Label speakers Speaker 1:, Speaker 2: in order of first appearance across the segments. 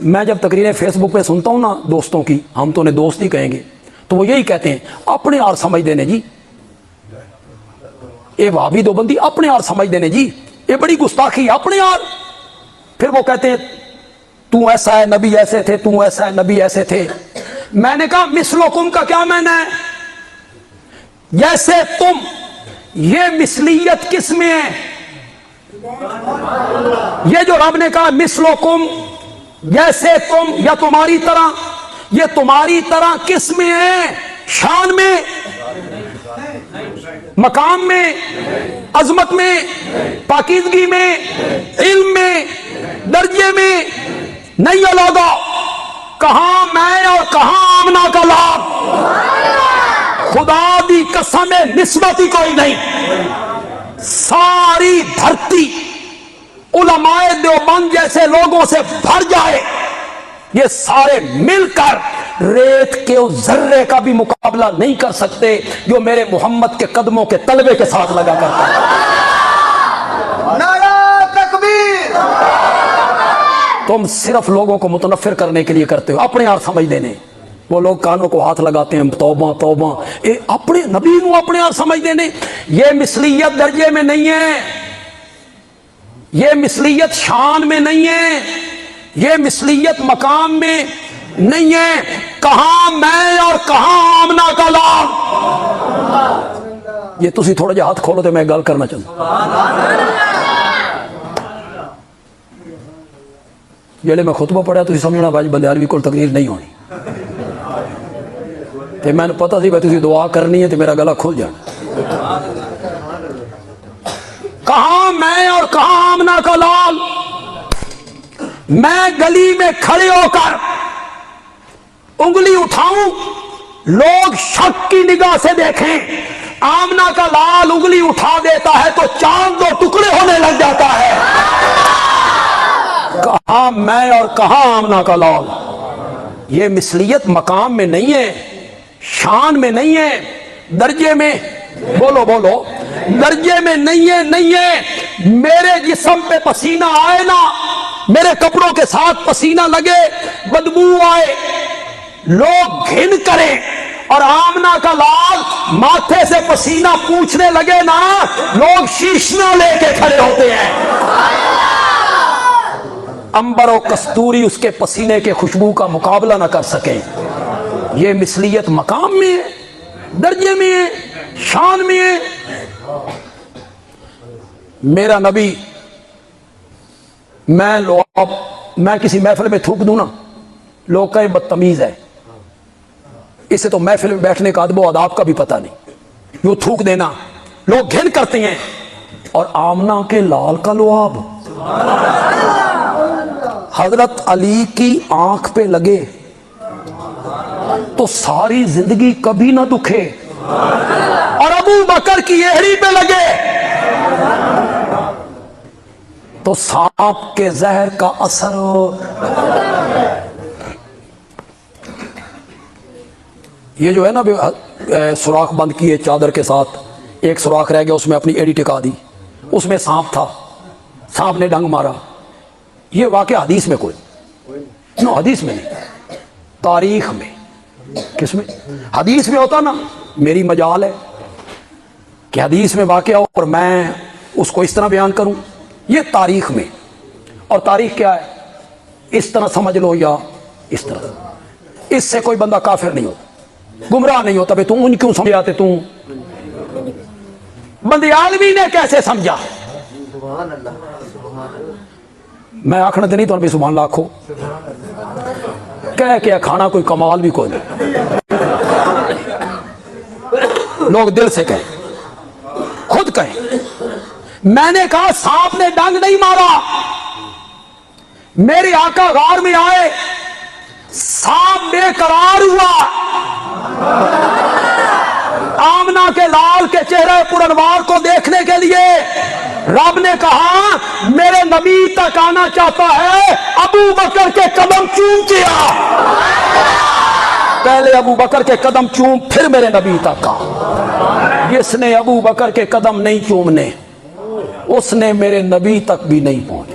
Speaker 1: میں جب تقریریں فیس بک پہ سنتا ہوں نا دوستوں کی، ہم تو انہیں دوست ہی کہیں گے، تو وہ یہی کہتے ہیں اپنے آر سمجھ دینے جی، اے وہابی دیوبندی اپنے آر سمجھ دینے جی، یہ بڑی گستاخی اپنے آر۔ پھر وہ کہتے ہیں تو ایسا ہے نبی ایسے تھے، تو ایسا ہے نبی ایسے تھے۔ میں نے کہا مثلکم کا کیا معنی ہے؟ جیسے تم، یہ مثلیت کس میں ہے؟ یہ جو رب نے کہا مثلکم جیسے تم یا تمہاری طرح، یہ تمہاری طرح کس میں ہے؟ شان میں، مقام میں، عظمت میں، پاکیزگی میں، علم میں، درجے میں نہیں ہے لوگا۔ کہاں میں اور کہاں آمنہ کا لاب، خدا دی قسم نسبت ہی کوئی نہیں۔ ساری دھرتی علماء دیوبند جیسے لوگوں سے بھر جائے، یہ سارے مل کر ریت کے اس ذرے کا بھی مقابلہ نہیں کر سکتے جو میرے محمد کے قدموں کے تلوے کے ساتھ لگا کرتا ہے۔
Speaker 2: نعرہ تکبیر۔
Speaker 1: تم صرف لوگوں کو متنفر کرنے کے لیے کرتے ہو، اپنے آپ سمجھ دینے۔ وہ لوگ کانوں کو ہاتھ لگاتے ہیں توبہ توبہ، اپنے نبی کو اپنے آپ سمجھ دینے۔ یہ مثلیت درجے میں نہیں ہے، یہ مثلیت شان میں نہیں ہے، یہ مثلیت مقام میں نہیں ہے۔ کہاں میں اور کہاں آمنہ کا لاب۔ یہ تسی تھوڑا جہا ہاتھ کھولو تو میں گل کرنا چاہتا۔ جیلے میں خطبہ پڑھا تو سمجھنا بھائی بندیالوی کو تقریر نہیں ہونی، تے میں نے پتا سی بھائی تسی دعا کرنی ہے تو میرا گلا کھل جانا۔ کہاں میں اور کہاں آمنہ کا لال۔ میں گلی میں کھڑے ہو کر انگلی اٹھاؤں، لوگ شک کی نگاہ سے دیکھیں، آمنہ کا لال انگلی اٹھا دیتا ہے تو چاند دو ٹکڑے ہونے لگ جاتا ہے۔ کہاں میں اور کہاں آمنہ کا لال۔ یہ مثلیت مقام میں نہیں ہے، شان میں نہیں ہے، درجے میں، بولو بولو، درجے میں نہیں ہے، نہیں ہے۔ میرے جسم پہ پسینہ آئے نا، میرے کپڑوں کے ساتھ پسینہ لگے، بدبو آئے، لوگ گھن کریں، اور آمنہ کا لال ماتھے سے پسینہ پوچھنے لگے نا، لوگ شیشنا لے کے کھڑے ہوتے ہیں۔ امبر و کستوری اس کے پسینے کے خوشبو کا مقابلہ نہ کر سکیں۔ یہ مثلیت مقام میں ہے، درجے میں ہے، شان میں ہے۔ میرا نبی، میں کسی محفل میں تھوک دوں نا، لوگ کہیں بدتمیز ہے، اسے تو محفل میں بیٹھنے کا ادب و آداب کا بھی پتہ نہیں، یوں تھوک دینا، لوگ گھن کرتے ہیں۔ اور آمنہ کے لال کا لعاب حضرت علی کی آنکھ پہ لگے تو ساری زندگی کبھی نہ دکھے، اور ابو بکر کی ایڑی پہ لگے تو سانپ کے زہر کا اثر ہو۔ یہ جو ہے نا سوراخ بند کیے چادر کے ساتھ، ایک سوراخ رہ گیا، اس میں اپنی ایڑی ٹکا دی، اس میں سانپ تھا، سانپ نے ڈنگ مارا۔ یہ واقعہ حدیث میں کوئی نو، حدیث میں نہیں، تاریخ میں۔ کس میں؟ حدیث میں ہوتا نا، میری مجال ہے کہ حدیث میں واقعہ ہو اور میں اس کو اس طرح بیان کروں۔ یہ تاریخ میں، اور تاریخ کیا ہے؟ اس طرح سمجھ لو یا اس طرح۔ اس سے کوئی بندہ کافر نہیں ہوتا، گمراہ نہیں ہوتا۔ تم ان کیوں سمجھاتے؟ تم بندیالوی نے کیسے سمجھا؟ میں آکھنا تو نہیں، تو بھی سبحان اللہ آکھو، کہہ کے کھانا کوئی کمال بھی کوئی نہیں۔ لوگ دل سے کہیں، خود کہیں۔ میں نے کہا سانپ نے ڈنگ نہیں مارا، میرے آقا غار میں آئے، سانپ بے قرار ہوا، آمنہ کے لال کے چہرے پرانوار کو دیکھنے کے لیے رب نے کہا میرے نبی تک آنا چاہتا ہے، ابو بکر کے قدم چوم کیا، پہلے ابو بکر کے قدم چوم پھر میرے نبی تک آ۔ جس نے ابو بکر کے قدم نہیں چومنے، اس نے میرے نبی تک بھی نہیں پہنچے۔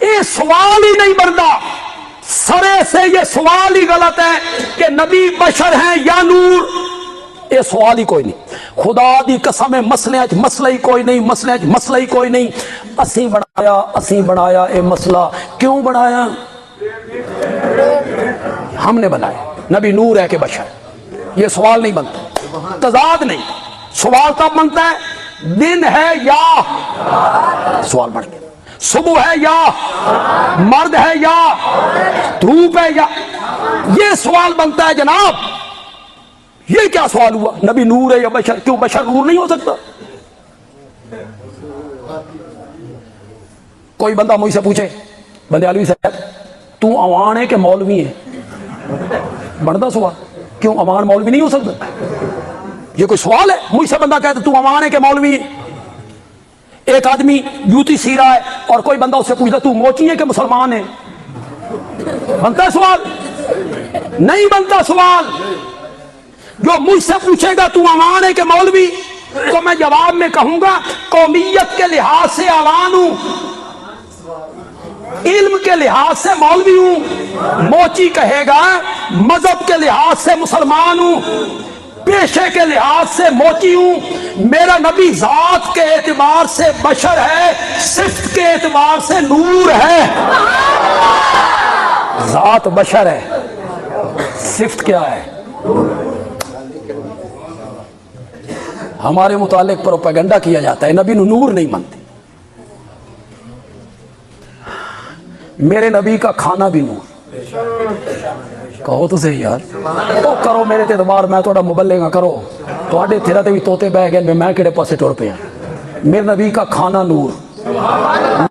Speaker 1: یہ سوال ہی نہیں بنتا، سرے سے یہ سوال ہی غلط ہے کہ نبی بشر ہیں یا نور، یہ سوال ہی کوئی نہیں۔ خدا دی قسم ہے مسئلے مسئلہ ہی کوئی نہیں، مسئلہ ہی کوئی نہیں۔ اسی بنایا اے مسئلہ، کیوں بنایا؟ ہم نے بنایا۔ نبی نور ہے کہ بشر؟ یہ سوال نہیں بنتا، تضاد نہیں۔ سوال تب بنتا ہے دن ہے یا سوال بن گیا، صبح ہے یا مرد ہے یا دھوپ ہے یا، یہ سوال بنتا ہے جناب۔ یہ کیا سوال ہوا؟ نبی نور ہے یا بشر؟ کیوں بشر نور نہیں ہو سکتا؟ کوئی بندہ مجھ سے پوچھے بندے علوی صاحب تو عوان ہے کہ مولوی ہے؟ بنتا سوال، کیوں عوان مولوی نہیں ہو سکتا؟ یہ کوئی سوال ہے؟ مجھ سے بندہ کہتا تو عوان ہے کہ مولوی ہے؟ ایک آدمی جوتی سی رہا ہے اور کوئی بندہ اس سے پوچھتا تو موچی ہے کہ مسلمان ہے؟ بنتا ہے سوال؟ نہیں بنتا سوال۔ جو مجھ سے پوچھے گا تو عوان ہے کہ مولوی، تو میں جواب میں کہوں گا قومیت کے لحاظ سے عوان ہوں، علم کے لحاظ سے مولوی ہوں۔ موچی کہے گا مذہب کے لحاظ سے مسلمان ہوں، پیشے کے لحاظ سے موچی ہوں۔ میرا نبی ذات کے اعتبار سے بشر ہے، صفت کے اعتبار سے نور ہے۔ ذات بشر ہے، صفت کیا ہے؟ ہمارے متعلق پروپیگنڈا کیا جاتا ہے نبی نور نہیں مانتے۔ میرے نبی کا کھانا بھی نور۔ کہو تو صحیح یار، تو کرو میرے تے اعتبار، میں تھوڑا مبلغ کرو تھوڑے تھیرا تے بھی توتے بہ گئے، میں کہڑے پاسے ٹر پیا۔ میرے نبی کا کھانا نور،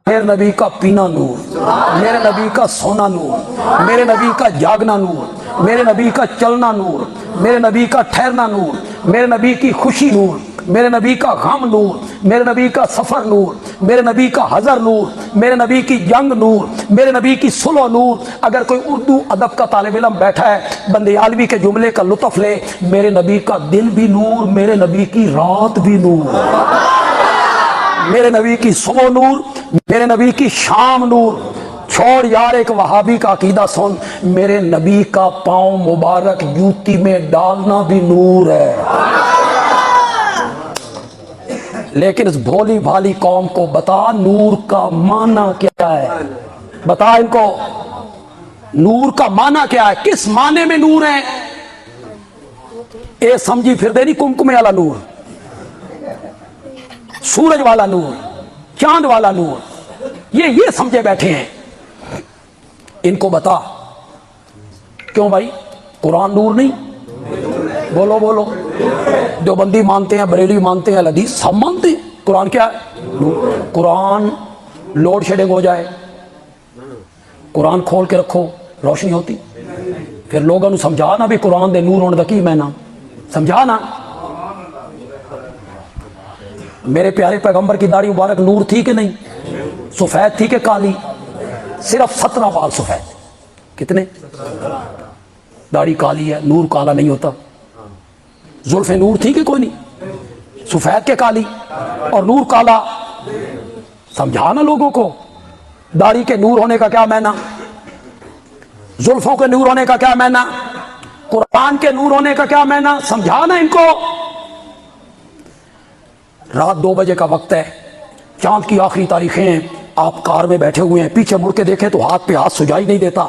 Speaker 1: میرے نبی کا پینا نور، میرے نبی کا سونا نور، میرے نبی کا جاگنا نور، میرے نبی کا چلنا نور، میرے نبی کا ٹھہرنا نور، میرے نبی کی خوشی نور، میرے نبی کا غم نور، میرے نبی کا سفر نور، میرے نبی کا حضر نور، میرے نبی کی جنگ نور، میرے نبی کی صلح نور۔ اگر کوئی اردو ادب کا طالب علم بیٹھا ہے بندے عالوی کے جملے کا لطف لے، میرے نبی کا دن بھی نور، میرے نبی کی رات بھی نور، میرے نبی کی صبح نور، میرے نبی کی شام نور۔ چھوڑ یار ایک وہابی کا عقیدہ سن، میرے نبی کا پاؤں مبارک جوتی میں ڈالنا بھی نور ہے۔ لیکن اس بھولی بھالی قوم کو بتا نور کا معنی کیا ہے، بتا ان کو نور کا معنی کیا ہے، کس معنی میں نور ہے؟ اے سمجھی پھر دے نہیں کمکمے والا نور، سورج والا نور، چاند والا نور، یہ سمجھے بیٹھے ہیں۔ ان کو بتا کیوں بھائی قرآن نور نہیں؟ بولو بولو، دیوبندی مانتے ہیں، بریلی مانتے ہیں، حدیث سب مانتے ہیں، قرآن کیا ہے؟ قرآن لوڈ شیڈنگ ہو جائے، قرآن کھول کے رکھو روشنی ہوتی، پھر لوگوں نے سمجھانا بھی قرآن دے نور ہونے دا کی میں نا سمجھانا۔ میرے پیارے پیغمبر کی داڑھی مبارک نور تھی کہ نہیں؟ سفید تھی کہ کالی؟ صرف 17 بال سفید، کتنے؟ داڑھی کالی ہے، نور کالا نہیں ہوتا۔ زلفیں نور تھی کہ کوئی نہیں؟ سفید کے کالی اور نور کالا، سمجھانا لوگوں کو داڑھی کے نور ہونے کا کیا معنی، زلفوں کے نور ہونے کا کیا معنی، قرآن کے نور ہونے کا کیا معنی، سمجھانا ان کو۔ رات 2 بجے کا وقت ہے، چاند کی آخری تاریخیں ہیں، آپ کار میں بیٹھے ہوئے ہیں، پیچھے مڑ کے دیکھیں تو ہاتھ پہ ہاتھ سجائی نہیں دیتا،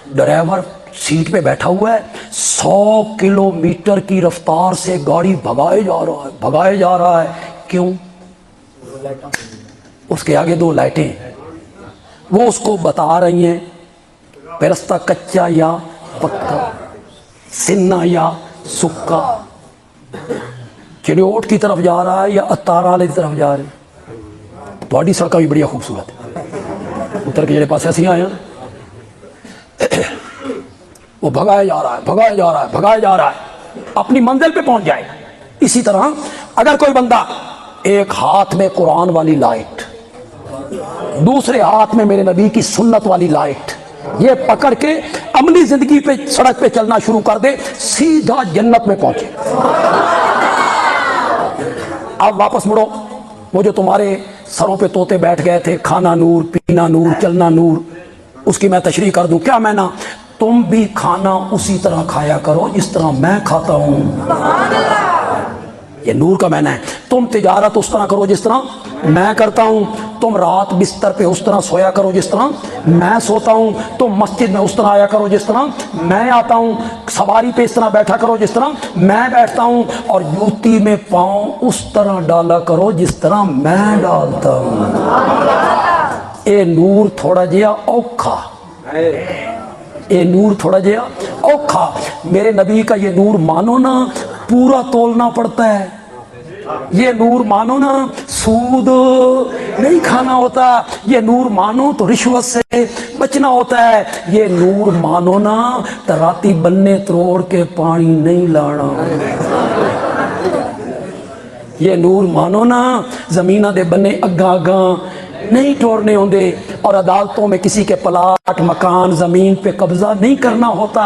Speaker 1: ڈرائیور سیٹ پہ بیٹھا ہوا ہے، 100 کلومیٹر کی رفتار سے گاڑی بھگائے جا رہا ہے، کیوں؟ اس کے آگے 2 لائٹیں، وہ اس کو بتا رہی ہیں پیرستہ کچا یا پکا، سننا یا سکا، چنوٹ کی طرف جا رہا ہے یا اتارا والے کی طرف جا رہے ہیں۔ تھوڑی سڑکیں بھی بڑی خوبصورت ہے، اتر کے جڑے پاس ایسے آئے ہیں، وہ بھگایا جا رہا ہے، اپنی منزل پہ پہنچ جائے۔ اسی طرح اگر کوئی بندہ ایک ہاتھ میں قرآن والی لائٹ، دوسرے ہاتھ میں میرے نبی کی سنت والی لائٹ، یہ پکڑ کے عملی زندگی پہ سڑک پہ چلنا شروع کر دے، سیدھا جنت میں پہنچے۔ اب واپس مڑو، وہ جو تمہارے سروں پہ طوطے بیٹھ گئے تھے، کھانا نور، پینا نور، چلنا نور. اس کی میں تشریح کر دوں. کیا معنی؟ تم بھی کھانا اسی طرح کھایا کرو جس طرح میں کھاتا ہوں. یہ نور کا معنی ہے. تم تجارت اس طرح کرو جس طرح میں کرتا ہوں. تم رات بستر پہ اس طرح سویا کرو جس طرح میں سوتا ہوں. تم مسجد میں اس طرح آیا کرو جس طرح میں آتا ہوں. سواری پہ اس طرح بیٹھا کرو جس طرح میں بیٹھتا ہوں. اور جوتی میں پاؤں اس طرح ڈالا کرو جس طرح میں ڈالتا ہوں. اے نور تھوڑا جیا اوکھا، اے نور تھوڑا جیا اوکھا. میرے نبی کا یہ نور مانو نا پورا تولنا پڑتا ہے. یہ نور مانو نا سود نہیں کھانا ہوتا. یہ نور مانو تو رشوت سے بچنا ہوتا ہے. یہ نور مانو نا تو راتی بننے تروڑ کے پانی نہیں لانا. یہ نور مانو نا زمینہ دے بنے اگاں اگاں نہیں ٹورنے ہوندے. اور عدالتوں میں کسی کے پلاٹ مکان زمین پہ قبضہ نہیں کرنا ہوتا.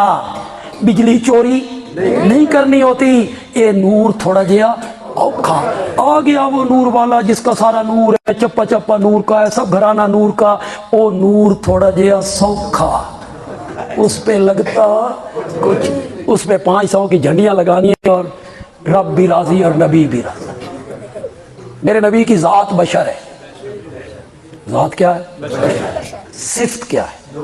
Speaker 1: بجلی چوری نہیں کرنی ہوتی. اے نور تھوڑا جیا اوکھا. آ گیا وہ نور والا جس کا سارا نور ہے، چپا چپا نور کا ہے، سب گھرانہ نور کا. او نور تھوڑا جیا سوکھا، اس پہ لگتا کچھ. اس پہ 500 کی جھنڈیاں لگانی ہیں اور رب بھی راضی اور نبی بھی راضی. میرے نبی کی ذات بشر ہے. ذات کیا ہے؟ صفت کیا ہے؟